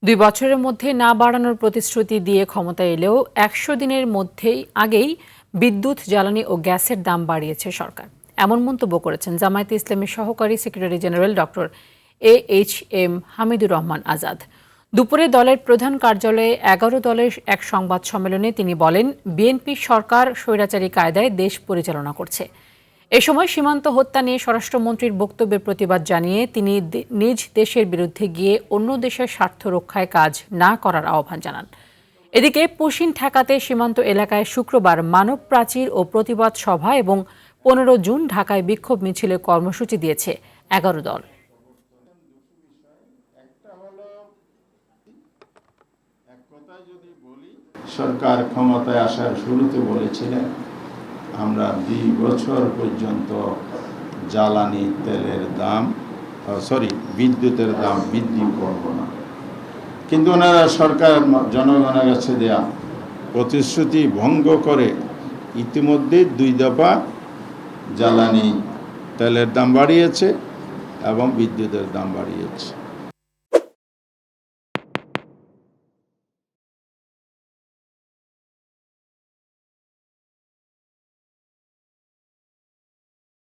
২ বছরের মধ্যে না বাড়ানোর প্রতিশ্রুতি দিয়ে ক্ষমতায় এলেও ১০০ দিনের আগেই বিদ্যুৎ, জ্বালানি ও গ্যাসের দাম বাড়িয়েছে সরকার। এমন মন্তব্য করেছেন জামায়াতে ইসলামীর সহকারী secretary general doctor AHM Hamidur Rahman Azad. দুপুরে দলের প্রধান কার্যালয়ে ১১ দলের এক সংবাদ সম্মেলনে তিনি বলেন, বিএনপি সরকার স্বৈরাচারী কায়দায় দেশ পরিচালনা করছে। এ সময় সীমান্ত হত্যা নিয়ে স্বরাষ্ট্রমন্ত্রীর বক্তব্যের প্রতিবাদ জানিয়ে তিনি নিজ দেশের বিরুদ্ধে গিয়ে অন্য দেশের স্বার্থ রক্ষায় কাজ না করার আহ্বান জানান। এদিকে পুশিন ঠেকাতে সীমান্ত এলাকায় শুক্রবার মানব প্রাচীর ও প্রতিবাদ সভা এবং ১৫ জুন ঢাকায় বিক্ষোভ মিছিলের কর্মসূচি দিয়েছে ১১ দল। সরকার ক্ষমতায় আসার শুরুতে বলেছিলেন আমরা ২ বছর পর্যন্ত জ্বালানি তেলের দাম বিদ্যুতের দাম বৃদ্ধি করব না। কিন্তু ওনারা সরকার জনগণের কাছে দেয়া প্রতিশ্রুতি ভঙ্গ করে ইতিমধ্যে ২ দফা জ্বালানি তেলের দাম বাড়িয়েছে এবং বিদ্যুতের দাম বাড়িয়েছে।